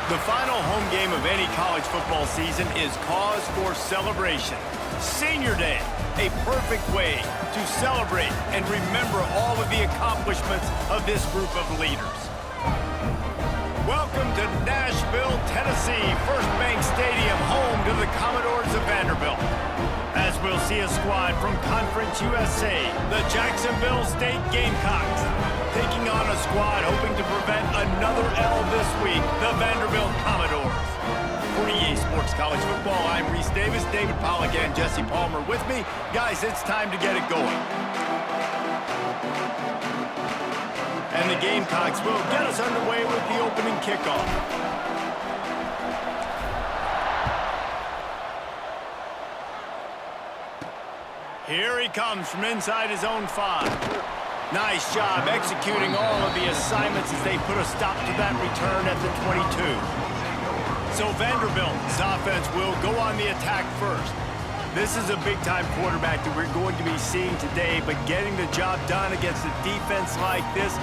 The final home game of any college football season is cause for celebration. Senior Day, a perfect way to celebrate and remember all of the accomplishments of this group of leaders. Welcome to Nashville, Tennessee, First Bank Stadium, home to the Commodores of Vanderbilt. As we'll see a squad from Conference USA, the Jacksonville State Gamecocks, taking on a squad hoping to prevent another L this week, the Vanderbilt Commodores. For EA Sports College Football, I'm Reese Davis, David Pollack, and Jesse Palmer with me. Guys, it's time to get it going. And the Gamecocks will get us underway with the opening kickoff. Here he comes from inside his own 5. Nice job executing all of the assignments as they put a stop to that return at the 22. So Vanderbilt's offense will go on the attack first. This is a big-time quarterback that we're going to be seeing today, but getting the job done against a defense like this,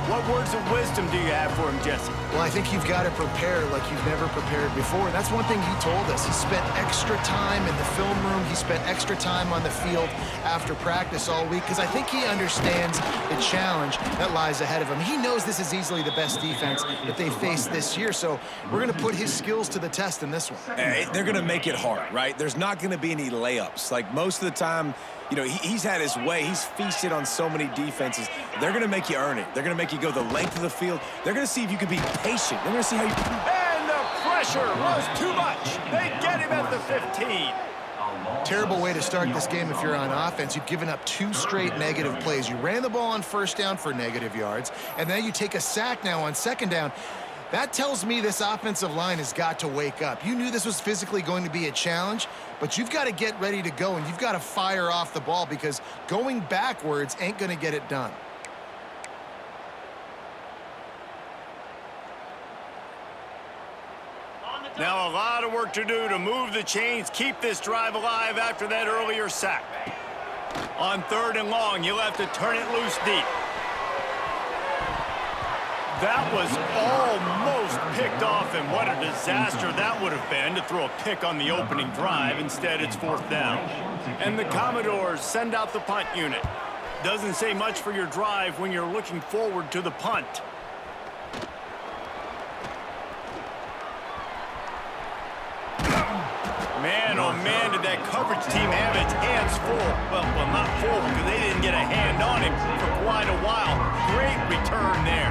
what words of wisdom do you have for him, Jesse? Well, I think you've got to prepare like you've never prepared before. And that's one thing he told us. He spent extra time in the film room. He spent extra time on the field after practice all week because I think he understands the challenge that lies ahead of him. He knows this is easily the best defense that they faced this year, so we're going to put his skills to the test in this one. They're going to make it hard, right? There's not going to be any layups. Like most of the time, you know, he's had his way. He's feasted on so many defenses. They're going to make you earn it. They're going to make you go the length of the field. They're going to see if you can be patient. They're going to see how you... And the pressure was too much. They get him at the 15. Terrible way to start this game if you're on offense. You've given up 2 straight negative plays. You ran the ball on first down for negative yards, and then you take a sack now on second down. That tells me this offensive line has got to wake up. You knew this was physically going to be a challenge, but you've got to get ready to go, and you've got to fire off the ball because going backwards ain't going to get it done. Now a lot of work to do to move the chains, keep this drive alive after that earlier sack. On 3rd and long, you'll have to turn it loose deep. That was almost picked off, and what a disaster that would have been to throw a pick on the opening drive. Instead, it's 4th down. And the Commodores send out the punt unit. Doesn't say much for your drive when you're looking forward to the punt. Man, oh man, did that coverage team have its hands full. Well, not full because they didn't get a hand on him for quite a while. Great return there.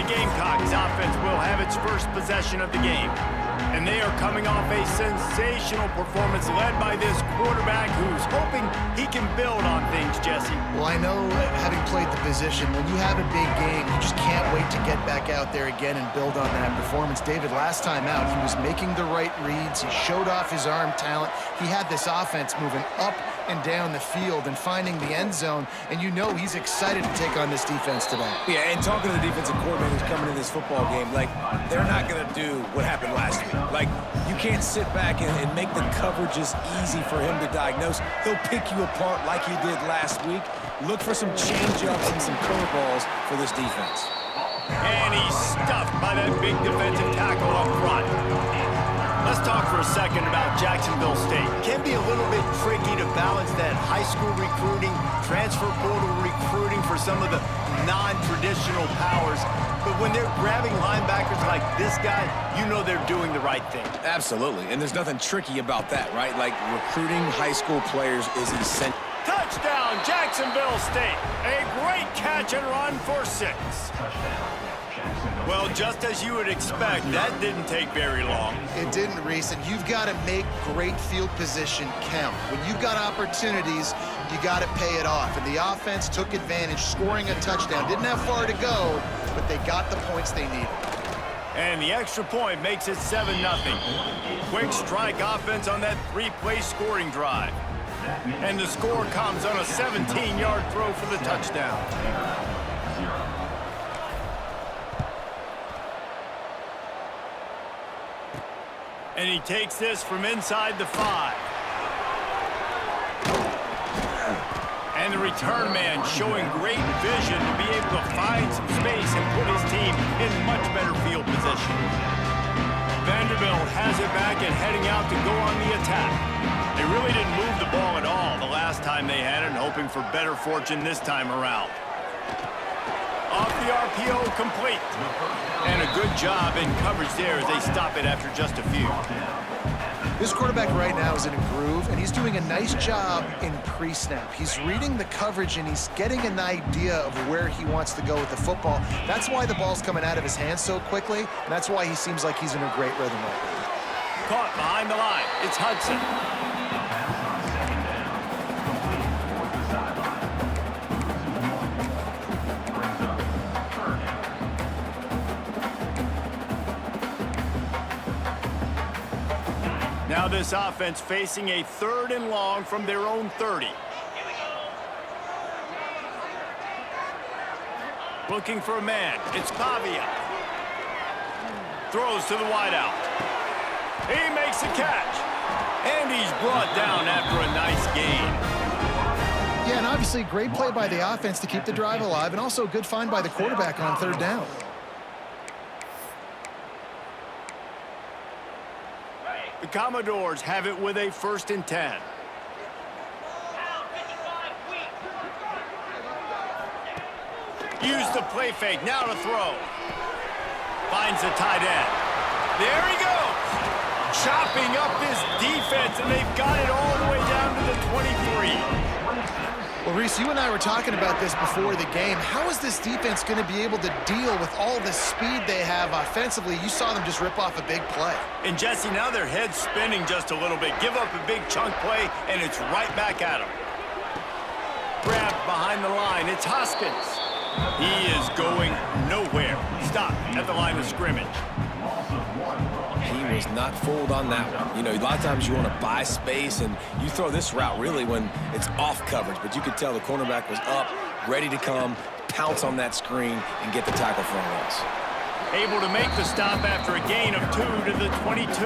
Gamecocks offense will have its first possession of the game. And they are coming off a sensational performance led by this quarterback who's hoping he can build on things, Jesse. Well, I know having played the position, when you have a big game, you just can't wait to get back out there again and build on that performance. David, last time out, he was making the right reads. He showed off his arm talent. He had this offense moving up and down the field and finding the end zone, and you know he's excited to take on this defense today. Yeah, and talking to the defensive coordinators coming in this football game, like, they're not going to do what happened last week. Like, you can't sit back and make the coverages easy for him to diagnose. He'll pick you apart like he did last week. Look for some change-ups and some curveballs for this defense. And he's stuffed by that big defensive tackle up front. Let's talk for a second about Jacksonville State. It can be a little bit tricky to balance that high school recruiting, transfer portal recruiting for some of the non-traditional powers. But when they're grabbing linebackers like this guy, you know they're doing the right thing. Absolutely, and there's nothing tricky about that, right? Like, recruiting high school players is essential. Touchdown, Jacksonville State. A great catch and run for 6. Well, just as you would expect, that didn't take very long. It didn't, Reese, and you've got to make great field position count. When you've got opportunities, you got to pay it off. And the offense took advantage, scoring a touchdown. Didn't have far to go, but they got the points they needed. And the extra point makes it 7-0. Quick strike offense on that 3-play scoring drive. And the score comes on a 17-yard throw for the touchdown. And he takes this from inside the 5. And the return man showing great vision to be able to find some space and put his team in much better field position. Vanderbilt has it back and heading out to go on the attack. They really didn't move the ball at all the last time they had it, and hoping for better fortune this time around. Off the RPO, complete. And a good job in coverage there as they stop it after just a few. This quarterback right now is in a groove, and he's doing a nice job in pre-snap. He's reading the coverage, and he's getting an idea of where he wants to go with the football. That's why the ball's coming out of his hands so quickly, and that's why he seems like he's in a great rhythm right now. Caught behind the line. It's Hudson. Now this offense facing a 3rd and long from their own 30. Looking for a man. It's Pavia. Throws to the wideout. He makes a catch. And he's brought down after a nice gain. Yeah, and obviously great play by the offense to keep the drive alive, and also a good find by the quarterback on 3rd down. The Commodores have it with a 1st and 10. Use the play fake, now to throw. Finds the tight end. There he goes. Chopping up this defense, and they've got it all the way down to the 23. Well, Reese, you and I were talking about this before the game. How is this defense going to be able to deal with all the speed they have offensively? You saw them just rip off a big play. And, Jesse, now their head's spinning just a little bit. Give up a big chunk play, and it's right back at them. Grabbed behind the line. It's Hoskins. He is going nowhere. Stop at the line of scrimmage. He was not fooled on that one. You know, a lot of times you want to buy space, and you throw this route really when it's off coverage. But you could tell the cornerback was up, ready to come, pounce on that screen, and get the tackle for a loss. Able to make the stop after a gain of 2 to the 22.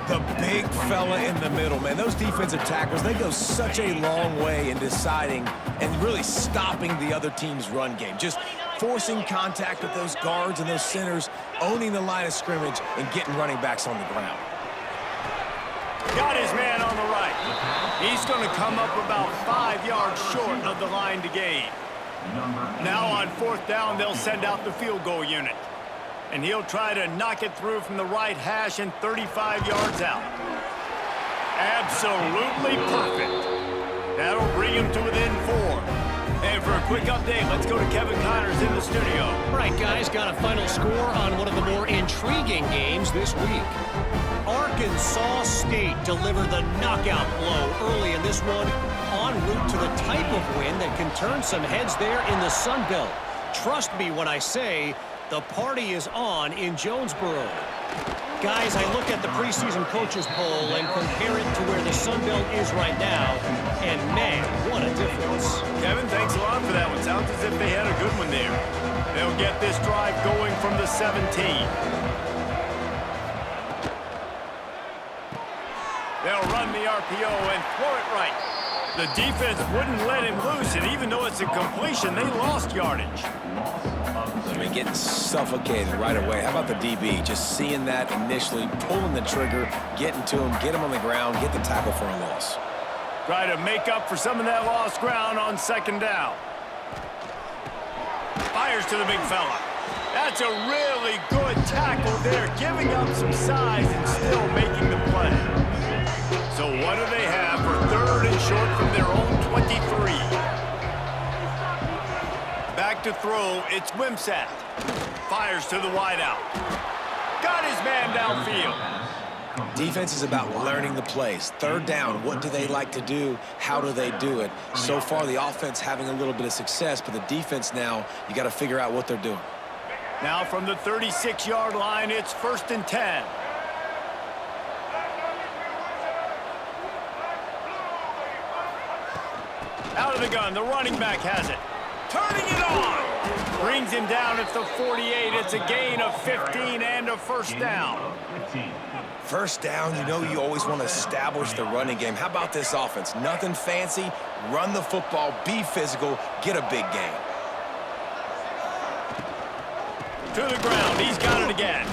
The big fella in the middle, man. Those defensive tackles, they go such a long way in deciding and really stopping the other team's run game. Just forcing contact with those guards and those centers, owning the line of scrimmage, and getting running backs on the ground. Got his man on the right. He's going to come up about 5 yards short of the line to gain. Now on 4th down, they'll send out the field goal unit. And he'll try to knock it through from the right hash and 35 yards out. Absolutely perfect. That'll bring him to within 4. And for a quick update, let's go to Kevin Connors in the studio. All right, guys, got a final score on one of the more intriguing games this week. Arkansas State delivered the knockout blow early in this one, en route to the type of win that can turn some heads there in the Sun Belt. Trust me when I say the party is on in Jonesboro. Guys, I look at the preseason coaches poll and compare it to where the Sun Belt is right now, and man, what a difference. Kevin, thanks a lot for that one. Sounds as if they had a good one there. They'll get this drive going from the 17. They'll run the RPO and throw it right. The defense wouldn't let him loose, and even though it's a completion, they lost yardage. I mean, getting suffocated right away. How about the DB? Just seeing that initially, pulling the trigger, getting to him, get him on the ground, get the tackle for a loss. Try to make up for some of that lost ground on 2nd down. Fires to the big fella. That's a really good tackle there, giving up some size and still making the play. So what do they have for 3rd and short from their own 23? Back to throw, it's Wimsatt. Fires to the wideout. Got his man downfield. Defense is about learning the plays. 3rd down, what do they like to do? How do they do it? So far, the offense having a little bit of success, but the defense now, you got to figure out what they're doing. Now from the 36-yard line, it's 1st and 10. Out of the gun, the running back has it. Turning it on. Brings him down at the 48. It's a gain of 15 and a first down. First down, you know you always want to establish the running game. How about this offense? Nothing fancy. Run the football, be physical, get a big gain. To the ground, he's got it again.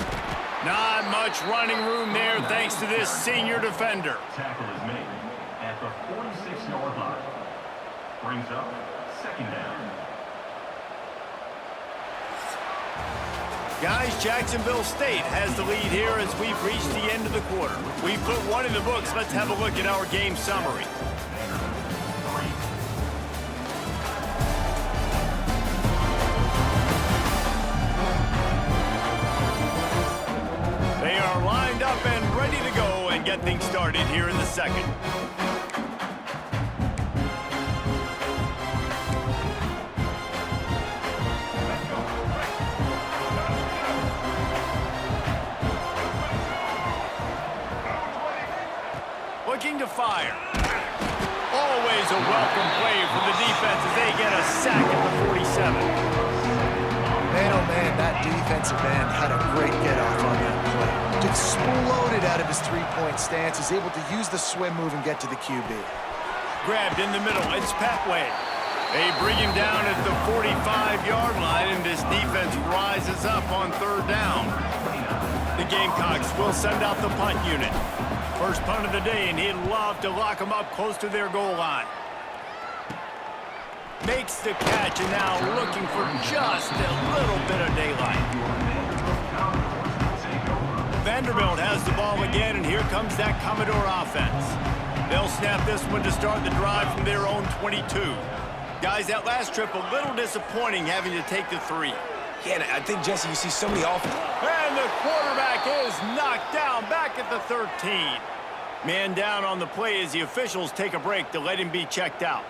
Not much running room there thanks to this senior defender. Tackle is made at the 46-yard line. Brings up second down. Guys, Jacksonville State has the lead here as we've reached the end of the quarter. We've put one in the books. Let's have a look at our game summary. They are lined up and ready to go and get things started here in the second. Looking to fire. Always a welcome play for the defense as they get a sack at the 47. Man, oh man, that defensive end had a great get-off on that play. Exploded out of his three-point stance. He's able to use the swim move and get to the QB. Grabbed in the middle. It's Petway. They bring him down at the 45-yard line, and this defense rises up on third down. The Gamecocks will send out the punt unit. First punt of the day, and he'd love to lock them up close to their goal line. Makes the catch, and now looking for just a little bit of daylight. Vanderbilt has the ball again, and here comes that Commodore offense. They'll snap this one to start the drive from their own 22. Guys, that last trip, a little disappointing having to take the 3. Yeah, and I think, Jesse, you see so many offense. And the quarterback is knocked down back at the 13. Man down on the play as the officials take a break to let him be checked out.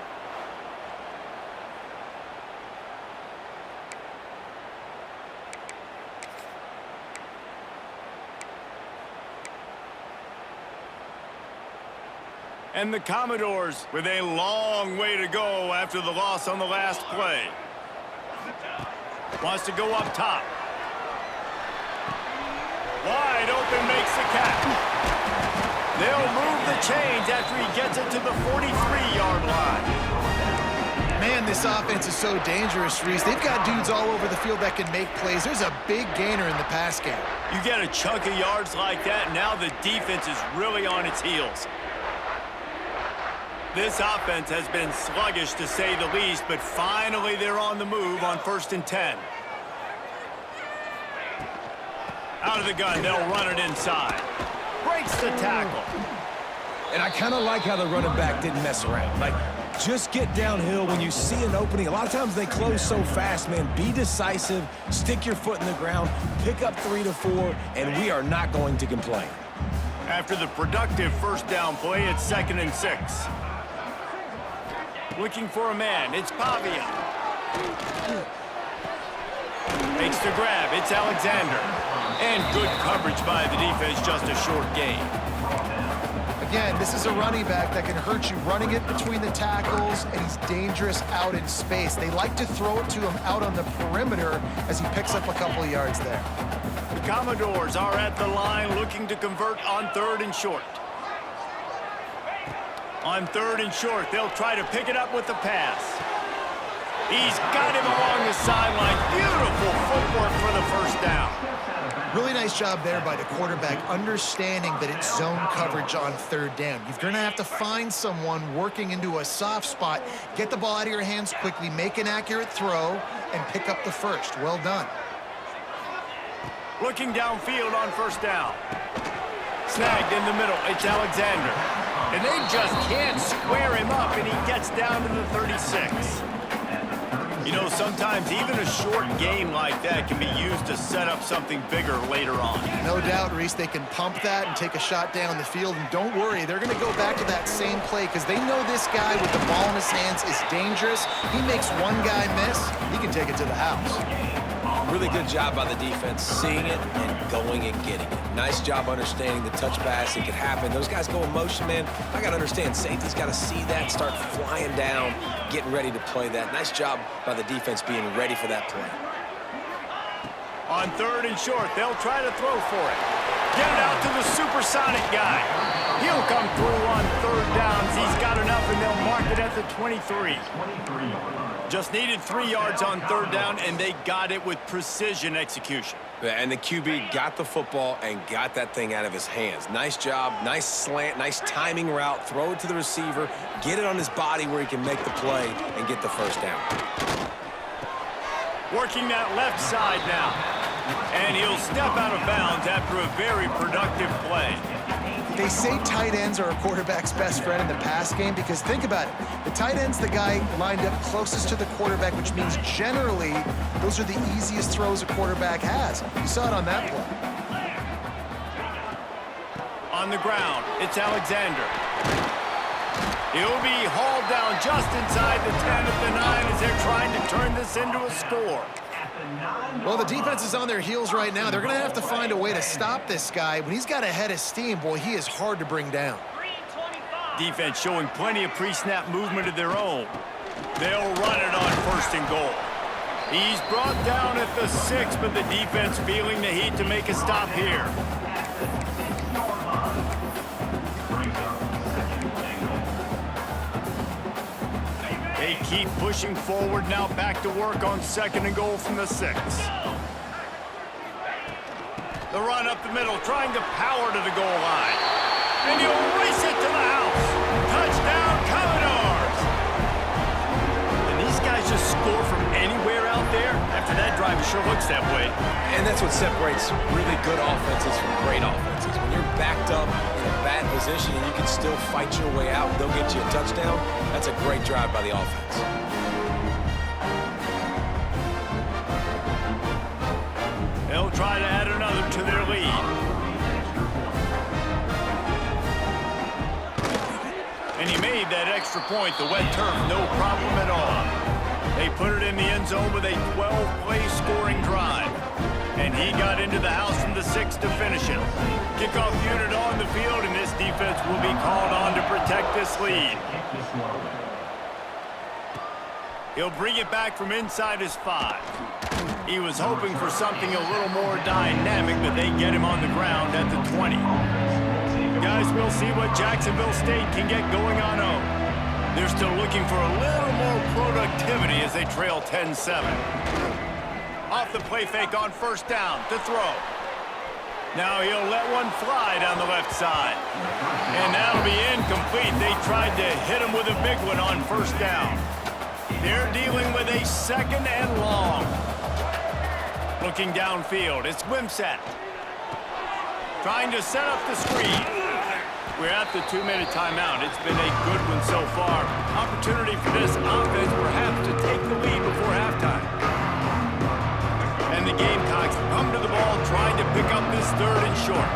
And the Commodores with a long way to go after the loss on the last play. Wants to go up top. Wide open, makes the catch. They'll move the chains after he gets it to the 43-yard line. Man, this offense is so dangerous, Reese. They've got dudes all over the field that can make plays. There's a big gainer in the pass game. You get a chunk of yards like that, now the defense is really on its heels. This offense has been sluggish, to say the least, but finally they're on the move on 1st and 10. Out of the gun, they'll run it inside. Breaks the tackle. And I kind of like how the running back didn't mess around. Like, just get downhill when you see an opening. A lot of times they close so fast, man. Be decisive, stick your foot in the ground, pick up 3 to 4, and we are not going to complain. After the productive first down play, it's 2nd and 6. Looking for a man, it's Pavia. Makes the grab, it's Alexander. And good coverage by the defense, just a short gain. Again, this is a running back that can hurt you running it between the tackles, and he's dangerous out in space. They like to throw it to him out on the perimeter as he picks up a couple of yards there. The Commodores are at the line looking to convert on 3rd and short. On 3rd and short, they'll try to pick it up with the pass. He's got him along the sideline. Beautiful footwork for the first down. Really nice job there by the quarterback, understanding that it's zone coverage on 3rd down. You're going to have to find someone working into a soft spot, get the ball out of your hands quickly, make an accurate throw, and pick up the first. Well done. Looking downfield on 1st down. Snagged in the middle, it's Alexander. And they just can't square him up, and he gets down to the 36. You know, sometimes even a short game like that can be used to set up something bigger later on. No doubt, Reese, they can pump that and take a shot down the field. And don't worry, they're going to go back to that same play because they know this guy with the ball in his hands is dangerous. He makes one guy miss, he can take it to the house. Really good job by the defense, seeing it and going and getting it. Nice job understanding the touch pass. It could happen. Those guys go in motion, man. I got to understand, safety's got to see that, start flying down, getting ready to play that. Nice job by the defense being ready for that play. On 3rd and short, they'll try to throw for it. Get it out to the supersonic guy. He'll come through on 3rd downs. He's got enough, and they'll mark it at the 23. Just needed 3 yards on 3rd down, and they got it with precision execution. Yeah, and the QB got the football and got that thing out of his hands. Nice job, nice slant, nice timing route. Throw it to the receiver, get it on his body where he can make the play and get the 1st down. Working that left side now. And he'll step out of bounds after a very productive play. They say tight ends are a quarterback's best friend in the pass game because think about it. The tight end's the guy lined up closest to the quarterback, which means generally those are the easiest throws a quarterback has. You saw it on that play. On the ground, it's Alexander. He'll be hauled down just inside the 10 at the 9 as they're trying to turn this into a score. Well, the defense is on their heels right now. They're going to have to find a way to stop this guy. When he's got a head of steam, boy, he is hard to bring down. Defense showing plenty of pre-snap movement of their own. They'll run it on 1st and goal. He's brought down at the 6, but the defense feeling the heat to make a stop here. They keep pushing forward now, back to work on 2nd and goal from the 6. The run up the middle, trying to power to the goal line. And he'll race it to the house. Touchdown, Commodores! And these guys just score from anywhere out there. After that drive, it sure looks that way. And that's what separates really good offenses from great offenses. When you're backed up in a bad position and you can still fight your way out, they'll get you a touchdown. That's a great drive by the offense. They'll try to add another to their lead. And he made that extra point, the wet turf, no problem at all. They put it in the end zone with a 12-play scoring drive. And he got into the house from the 6 to finish it. Kickoff unit on the field, and this defense will be called on to protect this lead. He'll bring it back from inside his 5. He was hoping for something a little more dynamic, but they get him on the ground at the 20. Guys, we'll see what Jacksonville State can get going on 0. They're still looking for a little more productivity as they trail 10-7. Off the play fake on 1st down to throw. Now he'll let one fly down the left side. And that'll be incomplete. They tried to hit him with a big one on 1st down. They're dealing with a 2nd and long. Looking downfield, it's Wimsatt. Trying to set up the screen. We're at the 2-minute timeout. It's been a good one so far. Opportunity for this offense perhaps to take the lead before halftime. And the Gamecocks come to the ball trying to pick up this 3rd and short.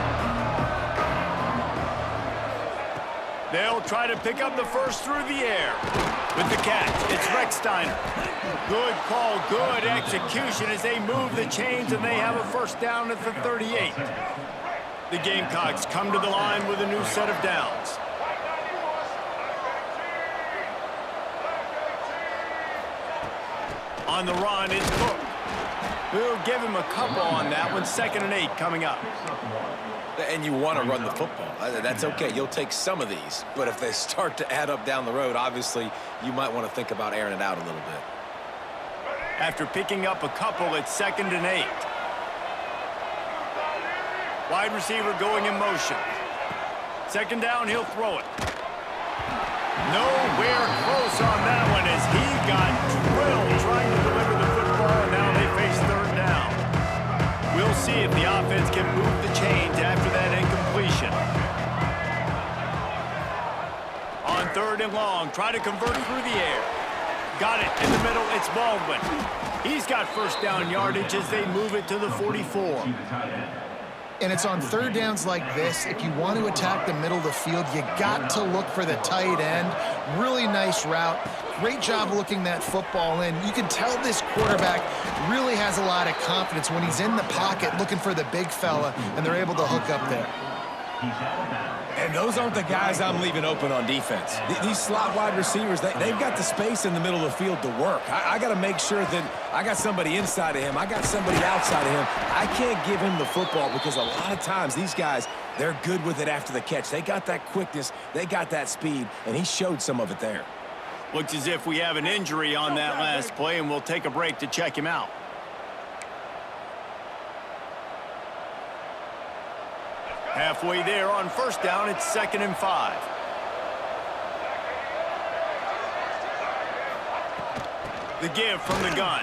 They'll try to pick up the 1st through the air. With the catch, it's Rechsteiner. Good call, good execution as they move the chains, and they have a 1st down at the 38. The Gamecocks come to the line with a new set of downs. On the run, it's Cook. We'll give him a couple on that one. 2nd and 8 coming up. And you want to run the football. That's okay. You'll take some of these. But if they start to add up down the road, obviously, you might want to think about airing it out a little bit. After picking up a couple, it's 2nd and 8. Wide receiver going in motion. 2nd down, he'll throw it. Nowhere close on that one as he got drilled trying to deliver the football, and now they face 3rd down. We'll see if the offense can move the chains after that incompletion. On 3rd and long, try to convert through the air. Got it in the middle, it's Baldwin. He's got 1st down yardage as they move it to the 44. And it's on 3rd downs like this. If you want to attack the middle of the field, you got to look for the tight end. Really nice route. Great job looking that football in. You can tell this quarterback really has a lot of confidence when he's in the pocket looking for the big fella, and they're able to hook up there. And those aren't the guys I'm leaving open on defense. These slot wide receivers, they've got the space in the middle of the field to work. I got to make sure that I got somebody inside of him. I got somebody outside of him. I can't give him the football because a lot of times these guys, they're good with it after the catch. They got that quickness. They got that speed, and he showed some of it there. Looks as if we have an injury on that last play, and we'll take a break to check him out. Halfway there on first down, it's 2nd and 5. The give from the gun.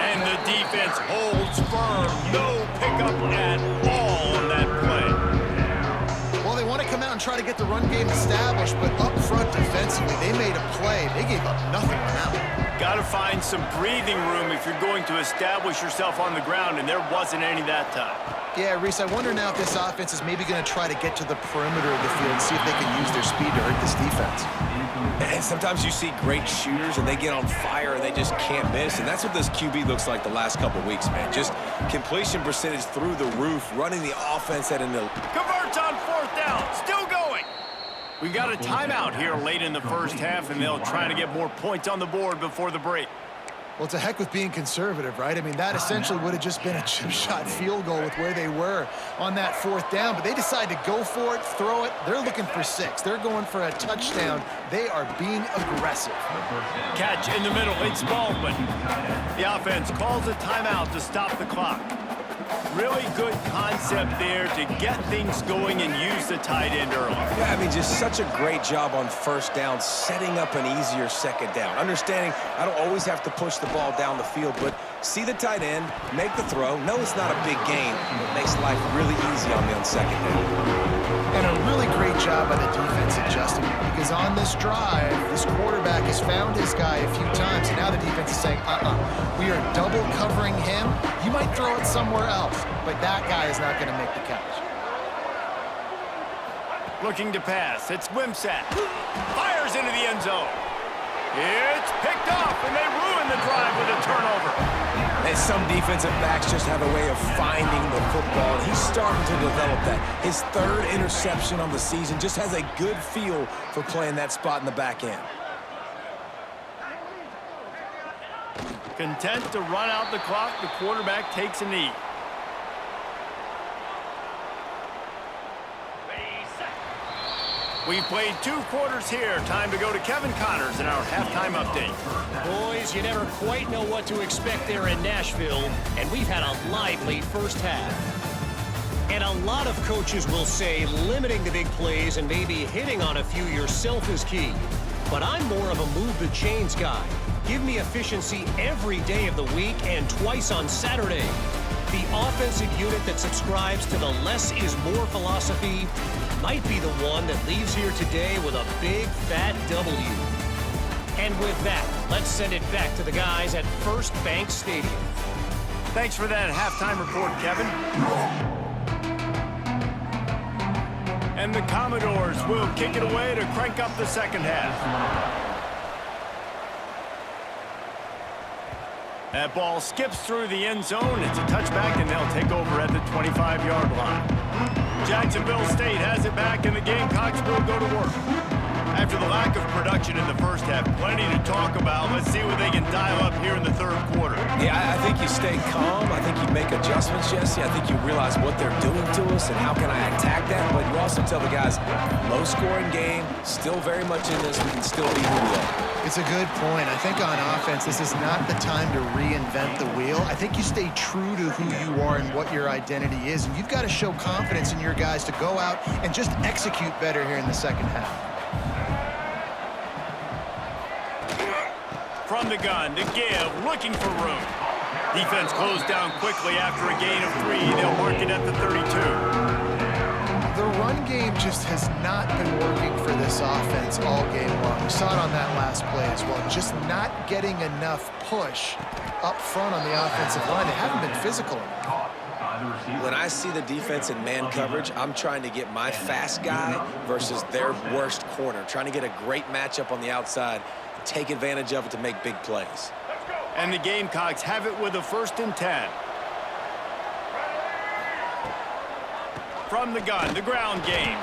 And the defense holds firm. No pickup at all on that play. Well, they want to come out and try to get the run game established, but up front defensively, they made a play. They gave up nothing on that one. Got to find some breathing room if you're going to establish yourself on the ground, and there wasn't any that time. Yeah, Reese, I wonder now if this offense is maybe going to try to get to the perimeter of the field and see if they can use their speed to hurt this defense. And sometimes you see great shooters, and they get on fire, and they just can't miss. And that's what this QB looks like the last couple weeks, man. Just completion percentage through the roof, running the offense at an elite. Converts on 4th down, still going. We got a timeout here late in the first half, and they'll try to get more points on the board before the break. Well, to heck with being conservative, right? I mean, that essentially would have just been a chip shot field goal with where they were on that 4th down, but they decide to go for it, throw it. They're looking for 6. They're going for a touchdown. They are being aggressive. Catch in the middle, it's Baldwin. The offense calls a timeout to stop the clock. Really good concept there to get things going and use the tight end early. Yeah, I mean, just such a great job on first down, setting up an easier 2nd down. Understanding I don't always have to push the ball down the field, but see the tight end, make the throw. No, it's not a big gain, but makes life really easy on me on 2nd down. And a really great job by the defense adjusting, because on this drive, this quarterback has found his guy a few times, and now the defense is saying, we are double covering him. You might throw it somewhere else, but that guy is not going to make the catch. Looking to pass, it's Wimsatt. Fires into the end zone. It's picked off, and they ruin the drive with a turnover. And some defensive backs just have a way of finding the football, and he's starting to develop that. His 3rd interception on the season, just has a good feel for playing that spot in the back end. Content to run out the clock, the quarterback takes a knee. We've played 2 quarters here. Time to go to Kevin Connors in our halftime update. Boys, you never quite know what to expect there in Nashville, and we've had a lively first half. And a lot of coaches will say limiting the big plays and maybe hitting on a few yourself is key. But I'm more of a move the chains guy. Give me efficiency every day of the week and twice on Saturday. The offensive unit that subscribes to the less is more philosophy might be the one that leaves here today with a big fat W. And with that, let's send it back to the guys at First Bank Stadium. Thanks for that halftime report, Kevin. And the Commodores will kick it away to crank up the second half. That ball skips through the end zone. It's a touchback, and they'll take over at the 25-yard line. Jacksonville State has it back, and the Gamecocks will go to work. After the lack of production in the first half, plenty to talk about. Let's see what they can dial up here in the 3rd quarter. Yeah, I think you stay calm. I think you make adjustments, Jesse. I think you realize what they're doing to us and how can I attack that. But you also tell the guys, low-scoring game, still very much in this. We can still be who we are. It's a good point. I think on offense, this is not the time to reinvent the wheel. I think you stay true to who you are and what your identity is, and you've got to show confidence in your guys to go out and just execute better here in the second half. From the gun, the give, looking for room. Defense closed down quickly after a gain of 3. They'll mark it at the 32. The run game just has not been working for this offense all game long. We saw it on that last play as well. Just not getting enough push up front on the offensive line. They haven't been physical enough. When I see the defense in man coverage, I'm trying to get my fast guy versus their worst corner, trying to get a great matchup on the outside. take advantage of it to make big plays. And the Gamecocks have it with a 1st and 10. From the gun, the ground game.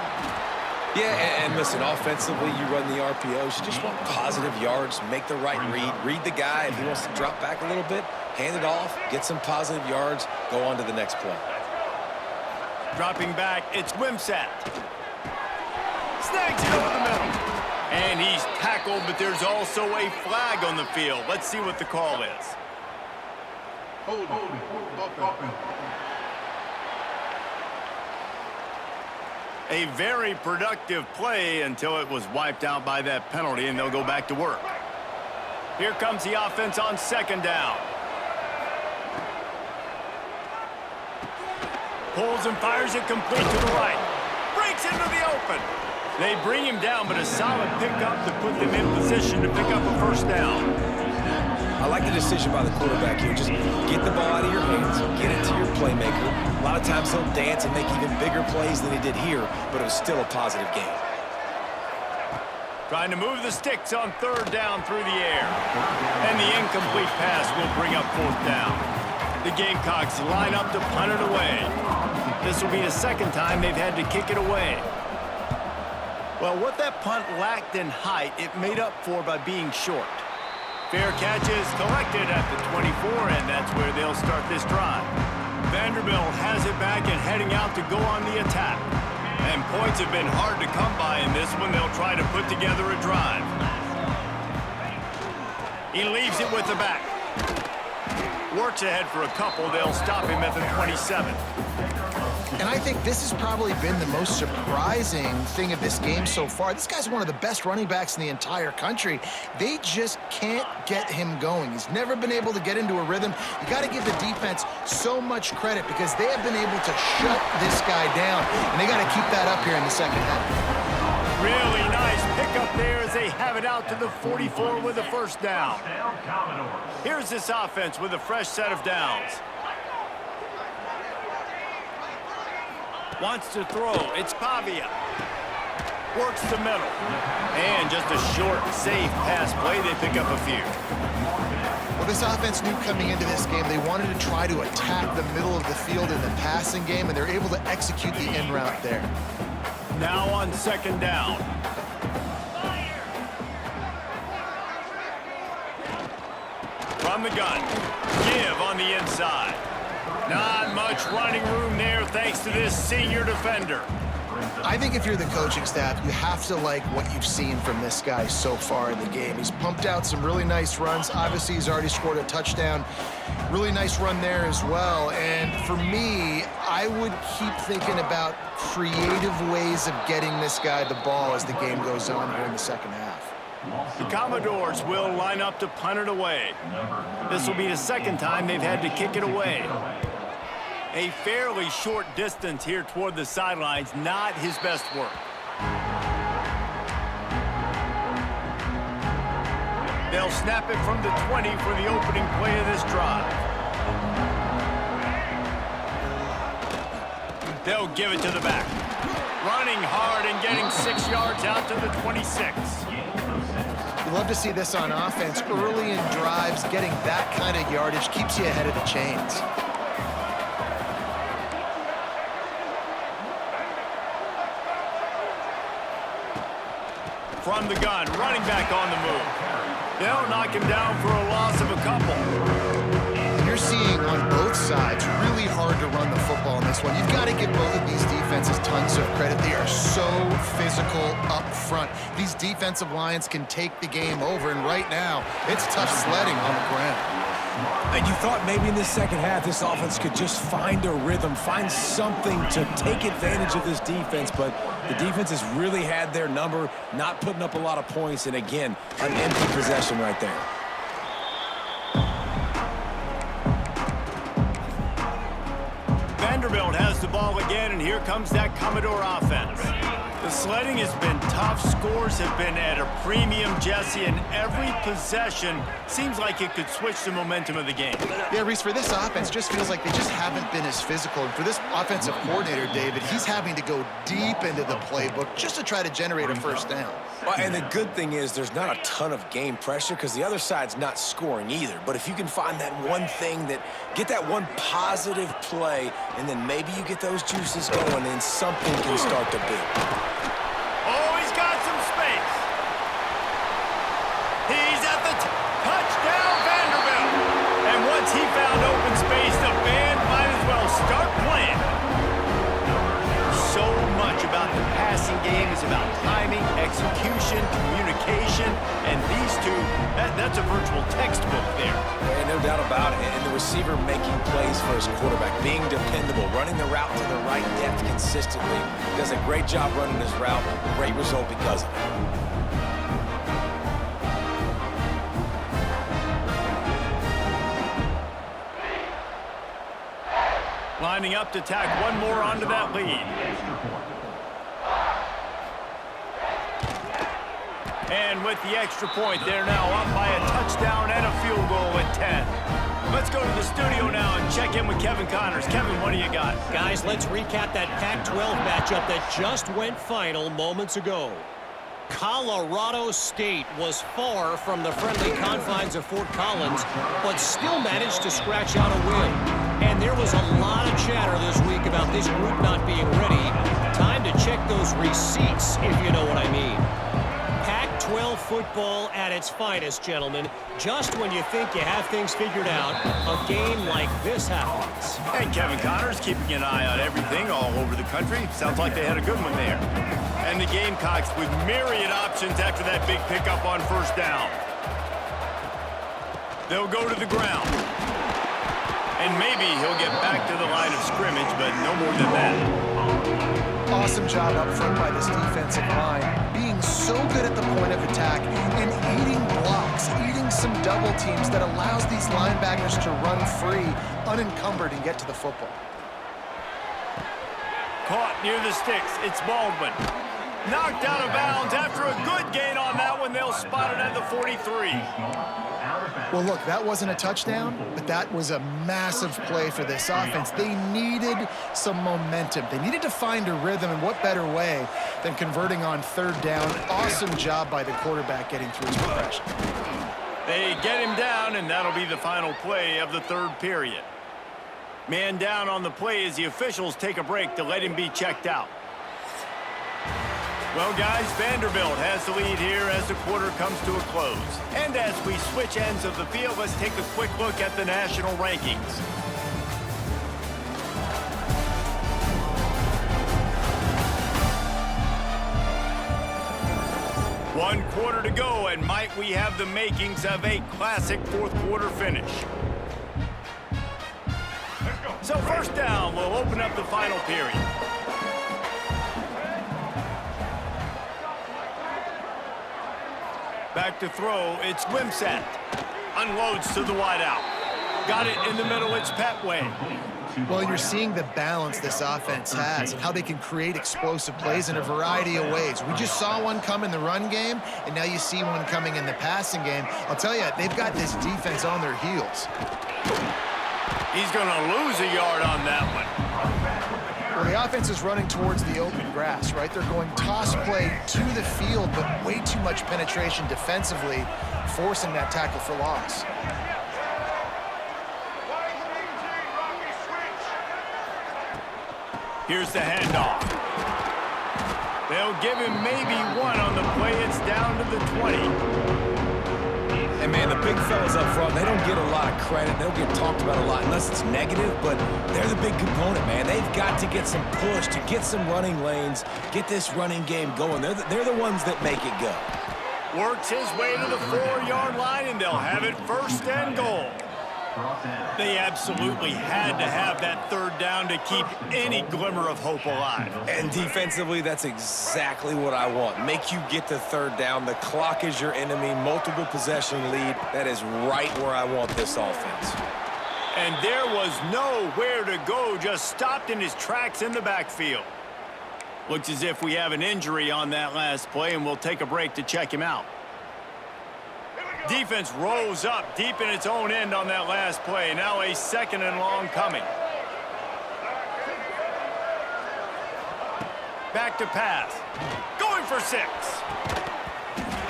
Yeah, and listen, offensively, you run the RPOs. You just want positive yards, make the right read the guy. If he wants to drop back a little bit, hand it off, get some positive yards, go on to the next play. Dropping back, it's Wimsatt. Snags it over the middle. And he's tackled, but there's also a flag on the field. Let's see what the call is. A very productive play until it was wiped out by that penalty, and they'll go back to work. Here comes the offense on 2nd down. Pulls and fires it complete to the right. Breaks into the open. They bring him down, but a solid pickup to put them in position to pick up a 1st down. I like the decision by the quarterback here. Just get the ball out of your hands, get it to your playmaker. A lot of times he'll dance and make even bigger plays than he did here, but it was still a positive game. Trying to move the sticks on 3rd down through the air. And the incomplete pass will bring up 4th down. The Gamecocks line up to punt it away. This will be the 2nd time they've had to kick it away. Well, what that punt lacked in height, it made up for by being short. Fair catch is collected at the 24, and that's where they'll start this drive. Vanderbilt has it back and heading out to go on the attack. And points have been hard to come by in this one. They'll try to put together a drive. He leaves it with the back. Works ahead for a couple. They'll stop him at the 27. And I think this has probably been the most surprising thing of this game so far. This guy's one of the best running backs in the entire country. They just can't get him going. He's never been able to get into a rhythm. You got to give the defense so much credit because they have been able to shut this guy down, and they got to keep that up here in the 2nd half. Really nice pickup there as they have it out to the 44 with a 1st down. Here's this offense with a fresh set of downs. Wants to throw. It's Pavia. Works the middle. And just a short, safe pass play. They pick up a few. Well, this offense knew coming into this game they wanted to try to attack the middle of the field in the passing game, and they're able to execute the in route there. Now on 2nd down. From the gun. Give on the inside. Not much running room there thanks to this senior defender. I think if you're the coaching staff, you have to like what you've seen from this guy so far in the game. He's pumped out some really nice runs. Obviously, he's already scored a touchdown. Really nice run there as well. And for me, I would keep thinking about creative ways of getting this guy the ball as the game goes on here in the 2nd half. The Commodores will line up to punt it away. This will be the 2nd time they've had to kick it away. A fairly short distance here toward the sidelines, not his best work. They'll snap it from the 20 for the opening play of this drive. They'll give it to the back. Running hard and getting 6 yards out to the 26. You love to see this on offense. Early in drives, getting that kind of yardage keeps you ahead of the chains. From the gun, running back on the move. They'll knock him down for a loss of a couple. You're seeing on both sides really hard to run the football in this one. You've got to give both of these defenses tons of credit. They are so physical up front. These defensive lines can take the game over, and right now, it's tough sledding on the ground. And you thought maybe in the 2nd half this offense could just find a rhythm, find something to take advantage of this defense, but the defense has really had their number, not putting up a lot of points, and again, an empty possession right there. Vanderbilt has the ball again, and here comes that Commodore offense. The sledding has been tough. Scores have been at a premium, Jesse, and every possession seems like it could switch the momentum of the game. Yeah, Reese, for this offense, just feels like they just haven't been as physical. And for this offensive coordinator, David, he's having to go deep into the playbook just to try to generate a first down. Well, and the good thing is there's not a ton of game pressure because the other side's not scoring either. But if you can find that one thing get that one positive play, and then maybe you get those juices going, and something can start to build. Oh, he's got some space. He's at the touchdown, Vanderbilt. And once he found open space, the band might as well start playing. So much about the passing game is about timing, execution, communication, and these two, that's a virtual textbook there. And no doubt about it. And the receiver making plays for his quarterback, being dependable, running the route to the right depth consistently. Does a great job running his route. Great result because of it. Lining up to tack one more onto that lead. And with the extra point, they're now up by a touchdown and a field goal at 10. Let's go to the studio now and check in with Kevin Connors. Kevin, what do you got? Guys, let's recap that Pac-12 matchup that just went final moments ago. Colorado State was far from the friendly confines of Fort Collins, but still managed to scratch out a win. And there was a lot of chatter this week about this group not being ready. Time to check those receipts, if you know what I mean. Pac-12 football at its finest, gentlemen. Just when you think you have things figured out, a game like this happens. And Kevin Connors keeping an eye on everything all over the country. Sounds like they had a good one there. And the Gamecocks with myriad options after that big pickup on first down. They'll go to the ground. And maybe he'll get back to the line of scrimmage, but no more than that. Awesome job up front by this defensive line, being so good at the point of attack and eating blocks, eating some double teams that allows these linebackers to run free, unencumbered, and get to the football. Caught near the sticks. It's Baldwin. Knocked out of bounds after a good gain on that one. They'll spot it at the 43. Well, look, that wasn't a touchdown, but that was a massive play for this offense. They needed some momentum. They needed to find a rhythm, and what better way than converting on third down. Awesome job by the quarterback getting through his progression. They get him down, and that'll be the final play of the third period. Man down on the play as the officials take a break to let him be checked out. Well, guys, Vanderbilt has the lead here as the quarter comes to a close. And as we switch ends of the field, let's take a quick look at the national rankings. One quarter to go, and might we have the makings of a classic fourth quarter finish. So first down, we'll open up the final period. Back to throw, it's Wimsatt. Unloads to the wideout. Got it in the middle, it's Petway. Well, you're seeing the balance this offense has and how they can create explosive plays in a variety of ways. We just saw one come in the run game, and now you see one coming in the passing game. I'll tell you, they've got this defense on their heels. He's going to lose a yard on that one. Well, the offense is running towards the open grass, right? They're going toss play to the field, but way too much penetration defensively, forcing that tackle for loss. Here's the handoff. They'll give him maybe one on the play. It's down to the 20. And, man, the big fellas up front, they don't get a lot of credit. They don't get talked about a lot unless it's negative, but they're the big component, man. They've got to get some push, to get some running lanes, get this running game going. They're the ones that make it go. Works his way to the 4-yard line, and they'll have it first and goal. They absolutely had to have that third down to keep any glimmer of hope alive. And defensively, that's exactly what I want. Make you get the third down. The clock is your enemy. Multiple possession lead. That is right where I want this offense. And there was nowhere to go, just stopped in his tracks in the backfield. Looks as if we have an injury on that last play, and we'll take a break to check him out. Defense rose up deep in its own end on that last play. Now a 2nd and long coming. Back to pass. Going for 6.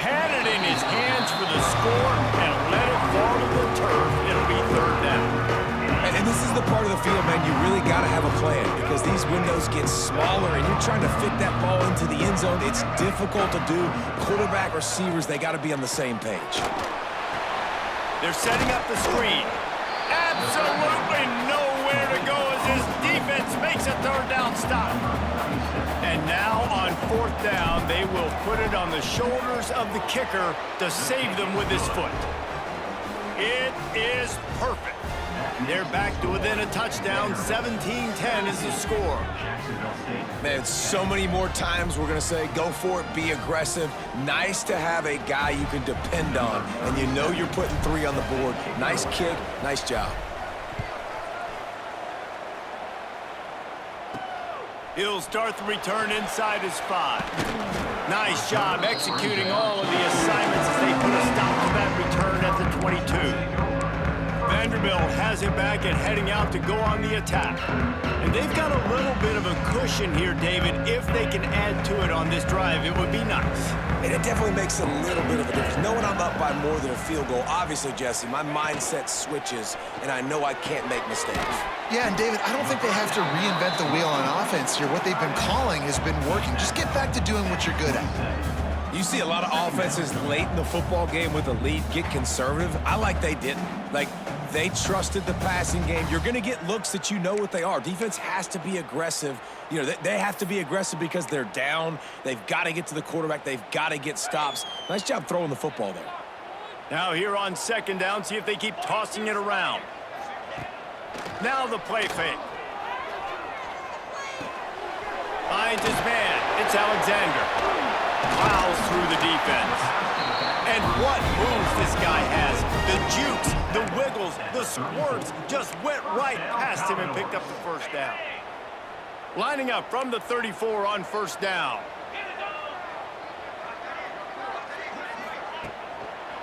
Had it in his hands for the score and let it fall to the turf. It'll be 3rd down. And this is the part of the field, man, you really got to have a plan because these windows get smaller and you're trying to fit that ball into the end zone. It's difficult to do. Quarterback, receivers, they got to be on the same page. They're setting up the screen. Absolutely nowhere to go as this defense makes a 3rd down stop. And now on 4th down, they will put it on the shoulders of the kicker to save them with his foot. It is perfect. They're back to within a touchdown. 17-10 is the score. Man, so many more times we're going to say, go for it, be aggressive. Nice to have a guy you can depend on, and you know you're putting 3 on the board. Nice kick, nice job. He'll start the return inside his 5. Nice job executing all of the assignments as they put a stop to that return at the 22. Vanderbilt has it back and heading out to go on the attack. And they've got a little bit of a cushion here, David. If they can add to it on this drive, it would be nice. And it definitely makes a little bit of a difference. Knowing I'm up by more than a field goal, obviously, Jesse, my mindset switches, and I know I can't make mistakes. Yeah, and David, I don't think they have to reinvent the wheel on offense here. What they've been calling has been working. Just get back to doing what you're good at. You see a lot of offenses late in the football game with a lead get conservative. I like they didn't. Like, they trusted the passing game. You're going to get looks that you know what they are. Defense has to be aggressive. You know, they have to be aggressive because they're down. They've got to get to the quarterback. They've got to get stops. Nice job throwing the football there. Now here on 2nd down, see if they keep tossing it around. Now the play fake. Finds his man. It's Alexander. Plows through the defense. And what moves this guy has. The jukes, the wiggles, the squirts just went right past him and picked up the 1st down. Lining up from the 34 on 1st down.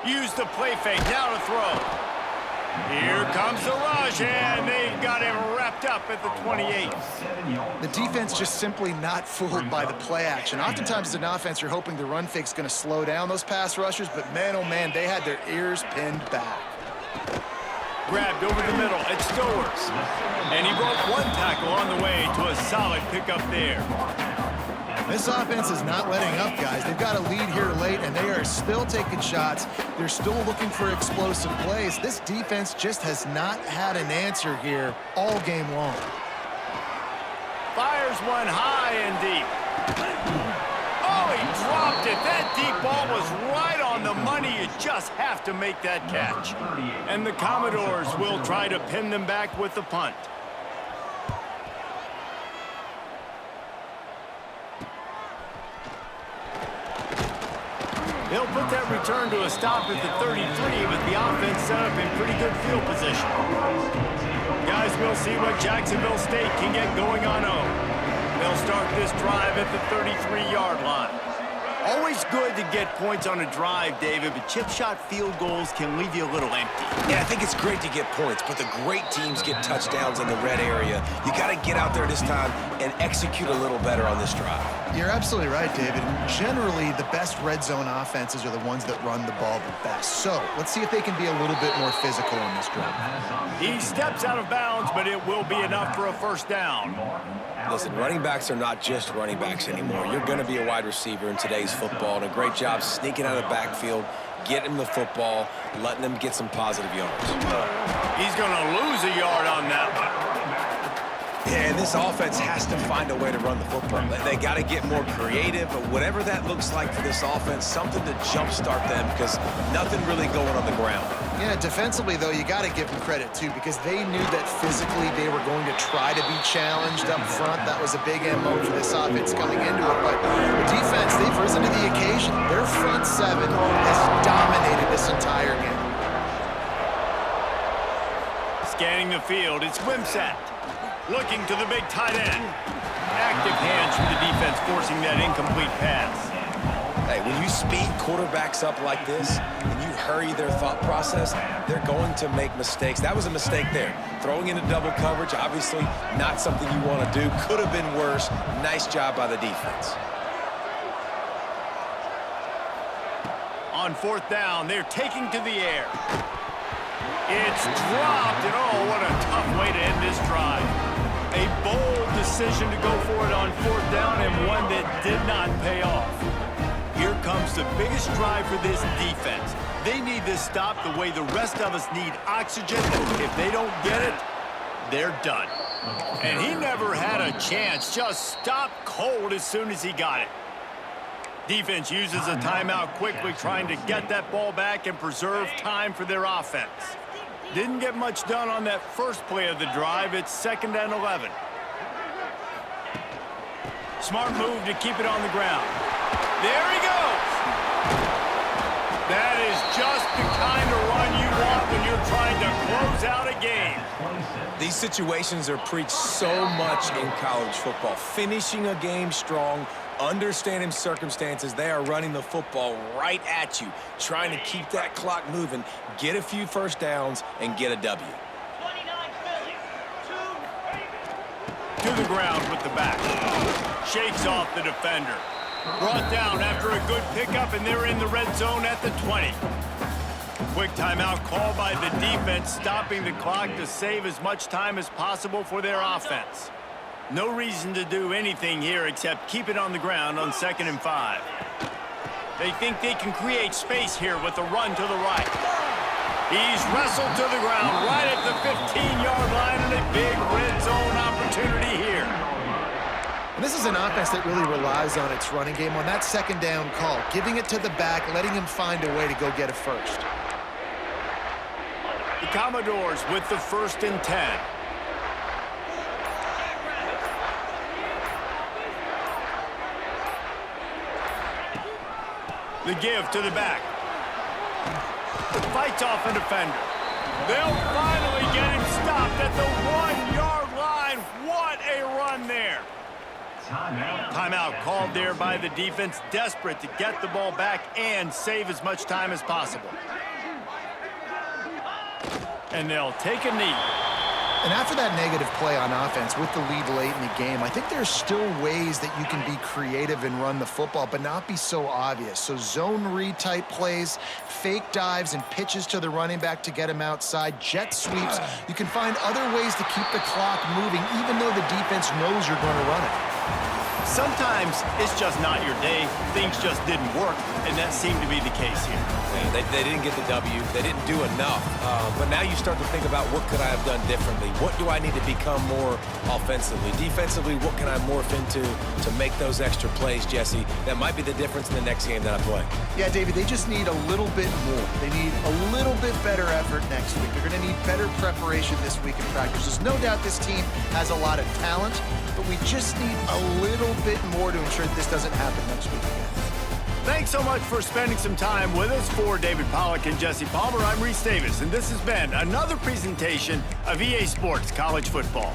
Use the play fake, now to throw. Here comes the rush, and they've got him wrapped up at the 28. The defense just simply not fooled by the play action. Oftentimes as an offense, you're hoping the run fake's going to slow down those pass rushers, but man, oh man, they had their ears pinned back. Grabbed over the middle, it's Stowers. And he broke 1 tackle on the way to a solid pickup there. This offense is not letting up, guys. They've got a lead here late, and they are still taking shots. They're still looking for explosive plays. This defense just has not had an answer here all game long. Fires one high and deep. Oh, he dropped it. That deep ball was right on the money. You just have to make that catch. And the Commodores will try to pin them back with the punt. He'll put that return to a stop at the 33, but the offense set up in pretty good field position. Guys, we'll see what Jacksonville State can get going on home. They'll start this drive at the 33-yard line. Always good to get points on a drive, David, but chip shot field goals can leave you a little empty. Yeah, I think it's great to get points, but the great teams get touchdowns in the red area. You got to get out there this time and execute a little better on this drive. You're absolutely right, David. Generally, the best red zone offenses are the ones that run the ball the best. So let's see if they can be a little bit more physical on this drive. He steps out of bounds, but it will be enough for a 1st down. Listen, running backs are not just running backs anymore. You're going to be a wide receiver in today's football, and a great job sneaking out of the backfield, getting the football, letting them get some positive yards. He's going to lose a yard on that one. Yeah, and this offense has to find a way to run the football. They got to get more creative, but whatever that looks like for this offense, something to jumpstart them because nothing really going on the ground. Yeah, defensively, though, you got to give them credit, too, because they knew that physically they were going to try to be challenged up front. That was a big MO for this offense coming into it. But the defense, they've risen to the occasion. Their front 7 has dominated this entire game. Scanning the field, it's Wimsatt. Looking to the big tight end. Active hands from the defense forcing that incomplete pass. Hey, when you speed quarterbacks up like this and you hurry their thought process, they're going to make mistakes. That was a mistake there. Throwing into double coverage, obviously not something you want to do. Could have been worse. Nice job by the defense. On fourth down, they're taking to the air. It's dropped, and oh, what a tough way to end this drive. A bold decision to go for it on fourth down, and one that did not pay off. Here comes the biggest drive for this defense. They need this stop the way the rest of us need oxygen. If they don't get it, they're done. And he never had a chance. Just stopped cold as soon as he got it. Defense uses a timeout quickly, trying to get that ball back and preserve time for their offense. Didn't get much done on that first play of the drive. It's 2nd and 11. Smart move to keep it on the ground. There he goes. That is just the kind of run you want when you're trying to close out a game. These situations are preached so much in college football. Finishing a game strong, understanding circumstances. They are running the football right at you, trying to keep that clock moving, get a few first downs, and get a W. To the ground with the back. Shakes off the defender. Brought down after a good pickup, and they're in the red zone at the 20. Quick timeout call by the defense, stopping the clock to save as much time as possible for their offense. No reason to do anything here except keep it on the ground on 2nd and 5. They think they can create space here with a run to the right. He's wrestled to the ground right at the 15-yard line, and a big red zone opportunity here. And this is an offense that really relies on its running game on that 2nd down call, giving it to the back, letting him find a way to go get a first. The Commodores with the 1st and 10. The give to the back. Fights off a defender. They'll finally get him stopped at the 1-yard line. What a run there. Timeout called there by the defense, desperate to get the ball back and save as much time as possible. And they'll take a knee. And after that negative play on offense with the lead late in the game, I think there's still ways that you can be creative and run the football, but not be so obvious. So zone read type plays, fake dives and pitches to the running back to get him outside, jet sweeps. You can find other ways to keep the clock moving, even though the defense knows you're going to run it. Sometimes it's just not your day. Things just didn't work, and that seemed to be the case here. Yeah, they didn't get the W. They didn't do enough. But now you start to think about what could I have done differently? What do I need to become more offensively? Defensively, what can I morph into to make those extra plays, Jesse? That might be the difference in the next game that I play. Yeah, David, they just need a little bit more. They need a little bit better effort next week. They're going to need better preparation this week in practice. There's no doubt this team has a lot of talent, but we just need a little bit more to ensure that this doesn't happen next week again. Thanks so much for spending some time with us. For David Pollack and Jesse Palmer, I'm Reese Davis, and this has been another presentation of EA Sports College Football.